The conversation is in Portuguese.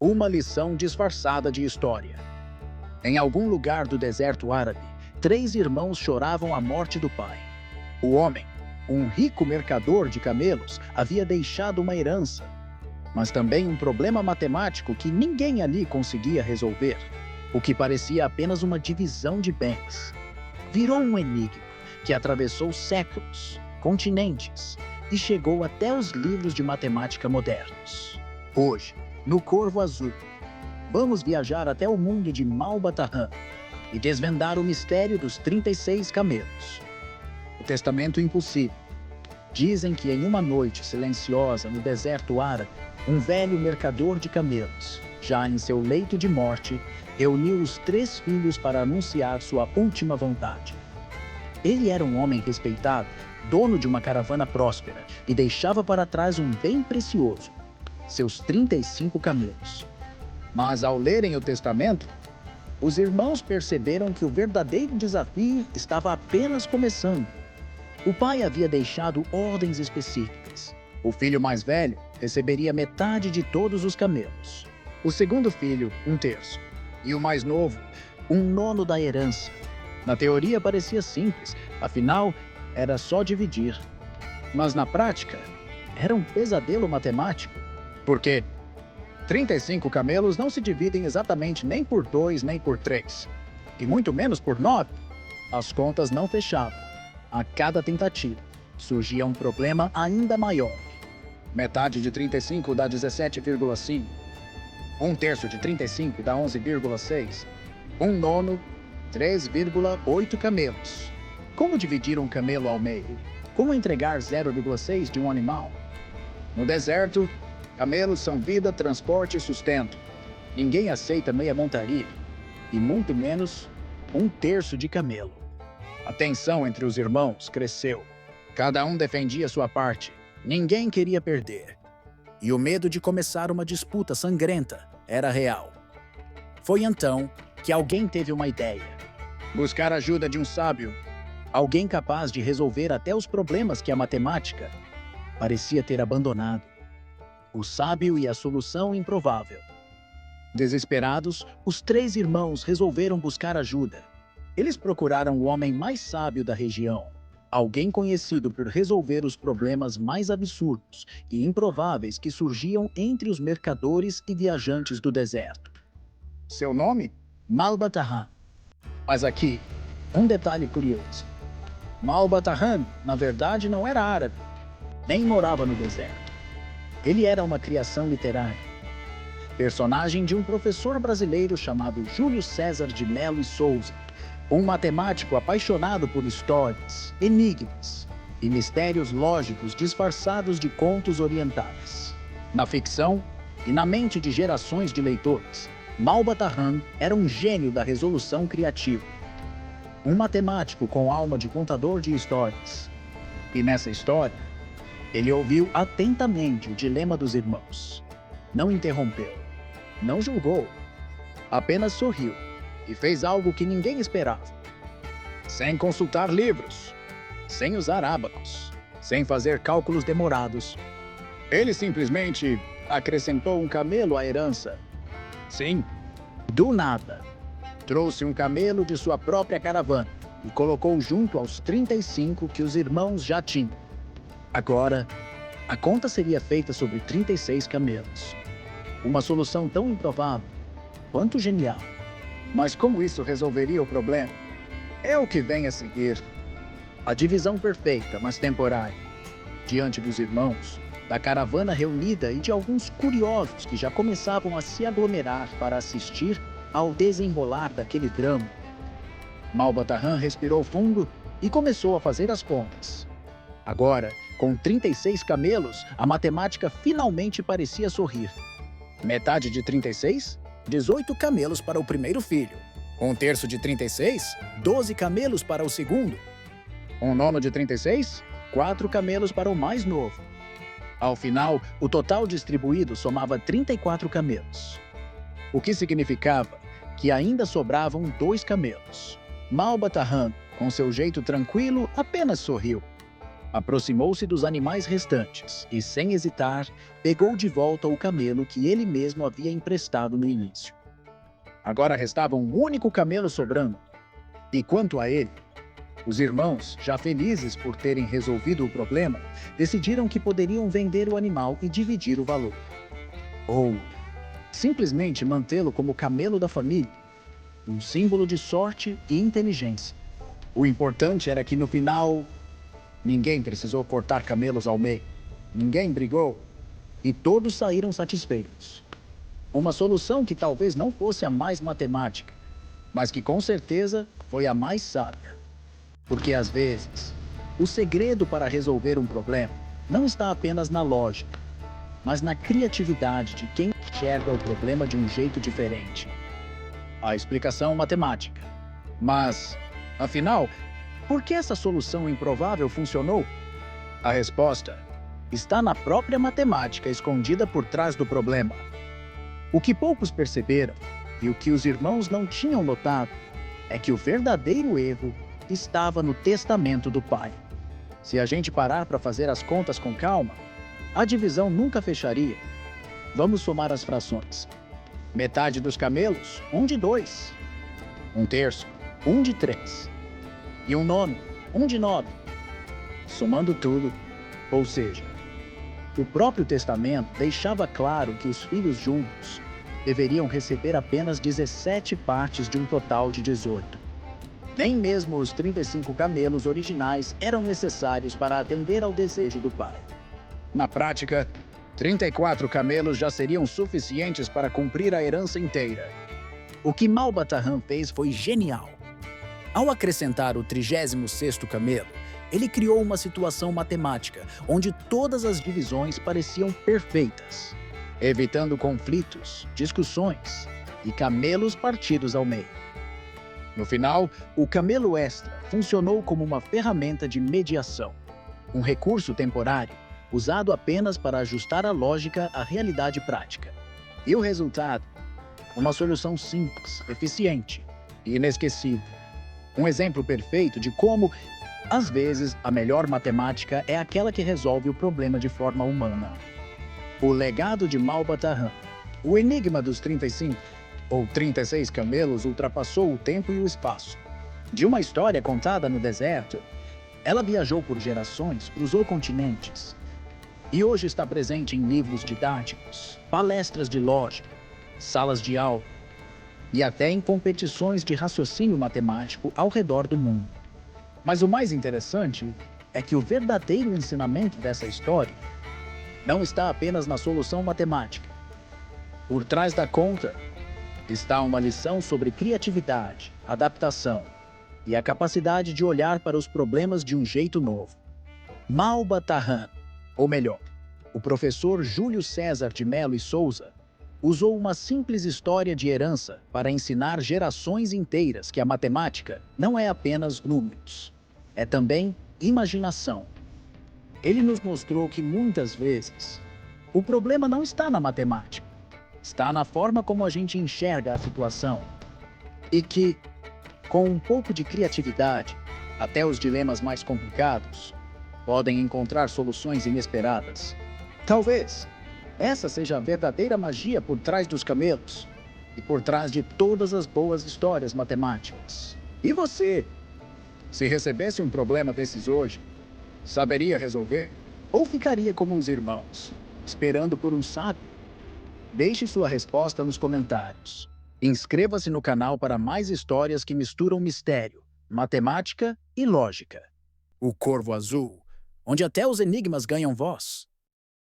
Uma lição disfarçada de história. Em algum lugar do deserto árabe, 3 irmãos choravam a morte do pai. O homem, um rico mercador de camelos, havia deixado uma herança, mas também um problema matemático que ninguém ali conseguia resolver. O que parecia apenas uma divisão de bens virou um enigma que atravessou séculos, continentes e chegou até os livros de matemática modernos. Hoje, no Corvo Azul, vamos viajar até o mundo de Malba-Tahan e desvendar o mistério dos 36 camelos. O testamento impossível. Dizem que em uma noite silenciosa no deserto árabe, um velho mercador de camelos, já em seu leito de morte, reuniu os 3 filhos para anunciar sua última vontade. Ele era um homem respeitado, dono de uma caravana próspera, e deixava para trás um bem precioso: seus 35 camelos. Mas ao lerem o testamento, os irmãos perceberam que o verdadeiro desafio estava apenas começando. O pai havia deixado ordens específicas. O filho mais velho receberia metade de todos os camelos. O segundo filho, 1/3. E o mais novo, 1/9 da herança. Na teoria parecia simples, afinal, era só dividir. Mas na prática, era um pesadelo matemático. Porque 35 camelos não se dividem exatamente nem por 2 nem por 3, e muito menos por 9. As contas não fechavam. A cada tentativa, surgia um problema ainda maior. Metade de 35 dá 17,5. 1/3 de 35 dá 11,6. 1/9, 3,8 camelos. Como dividir um camelo ao meio? Como entregar 0,6 de um animal? No deserto, camelos são vida, transporte e sustento. Ninguém aceita meia montaria, e muito menos 1/3 de camelo. A tensão entre os irmãos cresceu. Cada um defendia sua parte. Ninguém queria perder. E o medo de começar uma disputa sangrenta era real. Foi então que alguém teve uma ideia: buscar a ajuda de um sábio, alguém capaz de resolver até os problemas que a matemática parecia ter abandonado. O sábio e a solução improvável. Desesperados, os 3 irmãos resolveram buscar ajuda. Eles procuraram o homem mais sábio da região, alguém conhecido por resolver os problemas mais absurdos e improváveis que surgiam entre os mercadores e viajantes do deserto. Seu nome? Malba-Tahan. Mas aqui, um detalhe curioso. Malba-Tahan, na verdade, não era árabe, nem morava no deserto. Ele era uma criação literária, personagem de um professor brasileiro chamado Júlio César de Melo e Souza, um matemático apaixonado por histórias, enigmas e mistérios lógicos disfarçados de contos orientais. Na ficção e na mente de gerações de leitores, Malba-Tahan era um gênio da resolução criativa, um matemático com alma de contador de histórias. E nessa história, ele ouviu atentamente o dilema dos irmãos. Não interrompeu, não julgou, apenas sorriu e fez algo que ninguém esperava. Sem consultar livros, sem usar ábacos, sem fazer cálculos demorados, ele simplesmente acrescentou um camelo à herança. Sim, do nada. Trouxe um camelo de sua própria caravana e colocou junto aos 35 que os irmãos já tinham. Agora, a conta seria feita sobre 36 camelos. Uma solução tão improvável quanto genial. Mas como isso resolveria o problema? É o que vem a seguir. A divisão perfeita, mas temporária. Diante dos irmãos, da caravana reunida e de alguns curiosos que já começavam a se aglomerar para assistir ao desenrolar daquele drama. Malba-Tahan respirou fundo e começou a fazer as contas. Agora, com 36 camelos, a matemática finalmente parecia sorrir. Metade de 36? 18 camelos para o primeiro filho. 1/3 de 36? 12 camelos para o segundo. 1/9 de 36? 4 camelos para o mais novo. Ao final, o total distribuído somava 34 camelos. O que significava que ainda sobravam 2 camelos. Malba-Tahan, com seu jeito tranquilo, apenas sorriu. Aproximou-se dos animais restantes e, sem hesitar, pegou de volta o camelo que ele mesmo havia emprestado no início. Agora restava um único camelo sobrando. E quanto a ele, os irmãos, já felizes por terem resolvido o problema, decidiram que poderiam vender o animal e dividir o valor. Ou simplesmente mantê-lo como camelo da família, um símbolo de sorte e inteligência. O importante era que no final, ninguém precisou cortar camelos ao meio, ninguém brigou e todos saíram satisfeitos. Uma solução que talvez não fosse a mais matemática, mas que com certeza foi a mais sábia. Porque às vezes, o segredo para resolver um problema não está apenas na lógica, mas na criatividade de quem enxerga o problema de um jeito diferente. A explicação matemática. Mas, afinal, por que essa solução improvável funcionou? A resposta está na própria matemática escondida por trás do problema. O que poucos perceberam, e o que os irmãos não tinham notado, é que o verdadeiro erro estava no testamento do pai. Se a gente parar para fazer as contas com calma, a divisão nunca fecharia. Vamos somar as frações. Metade dos camelos, 1 de 2. 1/3, 1 de 3. E 1/9, 1 de 9. Somando tudo, ou seja, o próprio testamento deixava claro que os filhos juntos deveriam receber apenas 17 partes de um total de 18. Nem mesmo os 35 camelos originais eram necessários para atender ao desejo do pai. Na prática, 34 camelos já seriam suficientes para cumprir a herança inteira. O que Malbatahan fez foi genial. Ao acrescentar o 36º camelo, ele criou uma situação matemática onde todas as divisões pareciam perfeitas, evitando conflitos, discussões e camelos partidos ao meio. No final, o camelo extra funcionou como uma ferramenta de mediação, um recurso temporário usado apenas para ajustar a lógica à realidade prática. E o resultado? Uma solução simples, eficiente e inesquecível. Um exemplo perfeito de como, às vezes, a melhor matemática é aquela que resolve o problema de forma humana. O legado de Malbatahan. O enigma dos 35 ou 36 camelos ultrapassou o tempo e o espaço. De uma história contada no deserto, ela viajou por gerações, cruzou continentes e hoje está presente em livros didáticos, palestras de lógica, salas de aula e até em competições de raciocínio matemático ao redor do mundo. Mas o mais interessante é que o verdadeiro ensinamento dessa história não está apenas na solução matemática. Por trás da conta está uma lição sobre criatividade, adaptação e a capacidade de olhar para os problemas de um jeito novo. Malbatahan, ou melhor, o professor Júlio César de Mello e Souza, usou uma simples história de herança para ensinar gerações inteiras que a matemática não é apenas números, é também imaginação. Ele nos mostrou que muitas vezes o problema não está na matemática, está na forma como a gente enxerga a situação. E que, com um pouco de criatividade, até os dilemas mais complicados podem encontrar soluções inesperadas. Talvez essa seja a verdadeira magia por trás dos camelos e por trás de todas as boas histórias matemáticas. E você? Se recebesse um problema desses hoje, saberia resolver? Ou ficaria como uns irmãos, esperando por um sábio? Deixe sua resposta nos comentários. Inscreva-se no canal para mais histórias que misturam mistério, matemática e lógica. O Corvo Azul, onde até os enigmas ganham voz.